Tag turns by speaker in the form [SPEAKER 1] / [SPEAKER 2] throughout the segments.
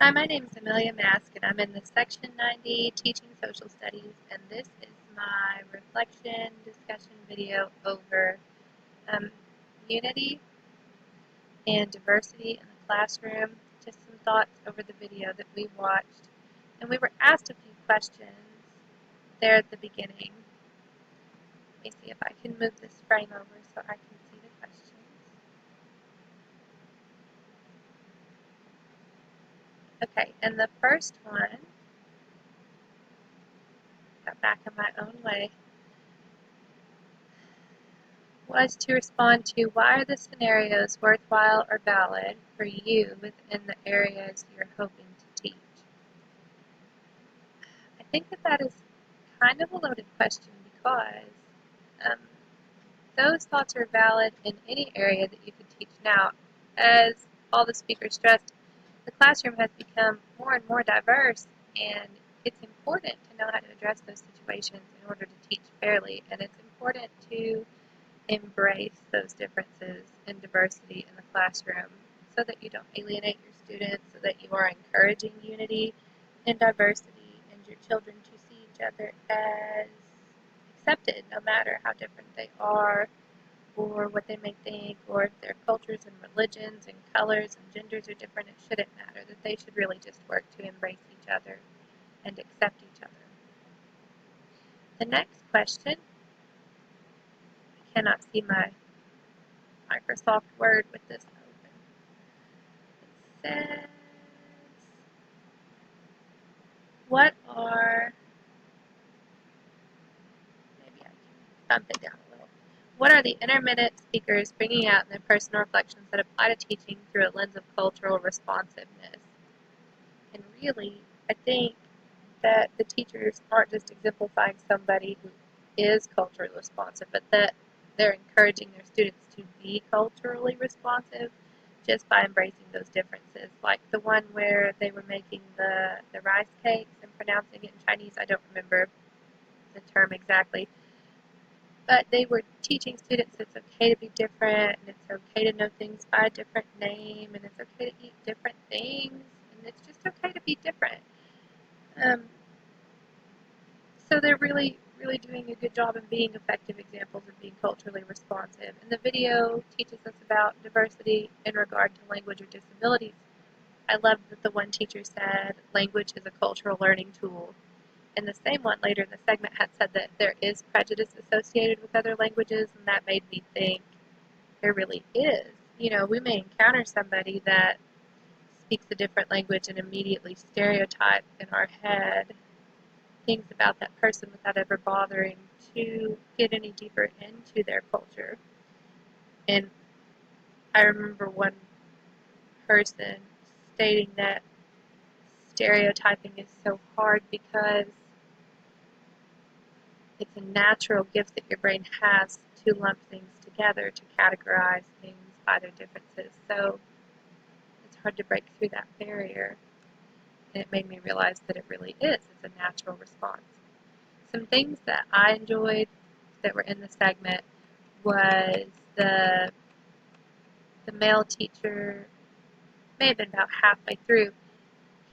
[SPEAKER 1] Hi, my name is Amelia Mask, and I'm in the Section 90 Teaching Social Studies, and this is my reflection discussion video over um, unity and diversity in the classroom. Just some thoughts over the video that we watched. And we were asked a few questions there at the beginning. Let me see if I can move this frame over so I can see the questions. Okay, and the first one, got back in my own way, was to respond to why are the scenarios worthwhile or valid for you within the areas you're hoping to teach. I think that is kind of a loaded question because um, those thoughts are valid in any area that you could teach now. As all the speakers stressed, the classroom has become more and more diverse, and it's important to know how to address those situations in order to teach fairly, and it's important to embrace those differences and diversity in the classroom so that you don't alienate your students, so that you are encouraging unity and diversity and your children to see each other as accepted no matter how different they are or what they may think or if their cultures and religions and colors and genders are different. It shouldn't matter, that they should really just work to embrace each other and accept each other. The next question, I cannot see my Microsoft Word with this open. Says, what are, maybe I can bump it down a little. What are the intermittent speakers bringing out in their personal reflections that apply to teaching through a lens of cultural responsiveness? And really, I think that the teachers aren't just exemplifying somebody who is culturally responsive, but that they're encouraging their students to be culturally responsive just by embracing those differences. Like the one where they were making the rice cakes and pronouncing it in Chinese. I don't remember the term exactly. But they were teaching students it's okay to be different, and it's okay to know things by a different name, and it's okay to eat different things, and it's just okay to be different. So they're really doing a good job of being effective examples of being culturally responsive. And the video teaches us about diversity in regard to language or disabilities. I love that the one teacher said language is a cultural learning tool. And the same one later in the segment had said that there is prejudice associated with other languages, and that made me think there really is. You know, we may encounter somebody that speaks a different language and immediately stereotype in our head things about that person without ever bothering to get any deeper into their culture. And I remember one person stating that stereotyping is so hard because it's a natural gift that your brain has to lump things together, to categorize things by their differences. So it's hard to break through that barrier. And it made me realize that it really is. It's a natural response. Some things that I enjoyed that were in the segment was the male teacher, may have been about halfway through.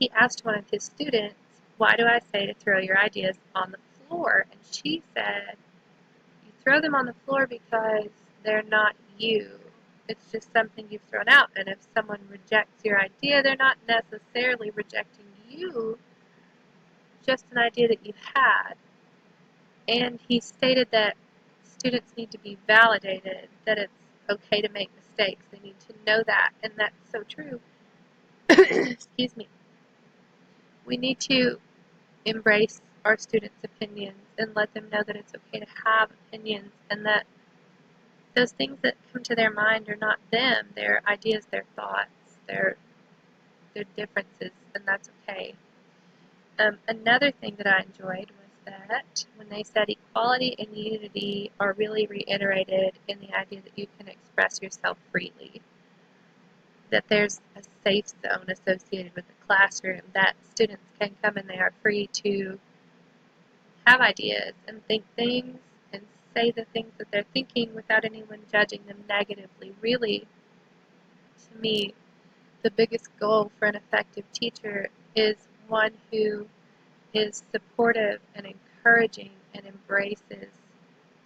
[SPEAKER 1] He asked one of his students, why do I say to throw your ideas on the floor? And she said, you throw them on the floor because they're not you. It's just something you've thrown out. And if someone rejects your idea, they're not necessarily rejecting you, just an idea that you had. And he stated that students need to be validated, that it's okay to make mistakes. They need to know that, and that's so true. Excuse me. We need to embrace our students' opinions and let them know that it's okay to have opinions and that those things that come to their mind are not them, their ideas, their thoughts, their differences, and that's okay. Another thing that I enjoyed was that when they said equality and unity are really reiterated in the idea that you can express yourself freely, that there's a safe zone associated with the classroom, that students can come and they are free to have ideas and think things and say the things that they're thinking without anyone judging them negatively. Really, to me, the biggest goal for an effective teacher is one who is supportive and encouraging and embraces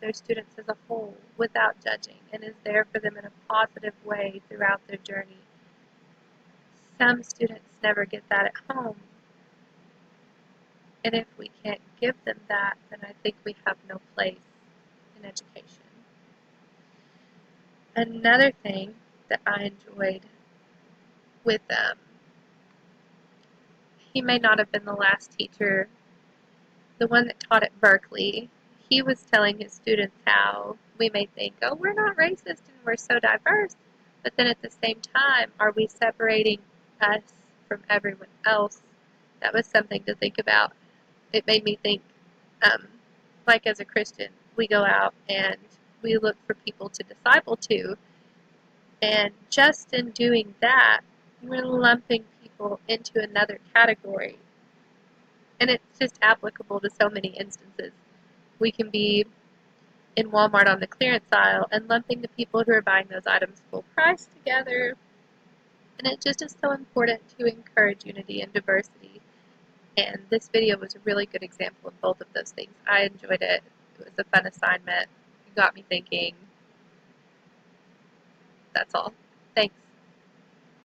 [SPEAKER 1] their students as a whole without judging and is there for them in a positive way throughout their journey. Some students never get that at home, and if we can't give them that, then I think we have no place in education. Another thing that I enjoyed with he may not have been the last teacher, the one that taught at Berkeley, he was telling his students how we may think, oh, we're not racist and we're so diverse, but then at the same time, are we separating us from everyone else? That was something to think about. It made me think, like as a Christian, we go out and we look for people to disciple to, and just in doing that, we're lumping people into another category. And it's just applicable to so many instances. We can be in Walmart on the clearance aisle and lumping the people who are buying those items full price together. And it just is so important to encourage unity and diversity. And this video was a really good example of both of those things. I enjoyed it. It was a fun assignment. It got me thinking. That's all.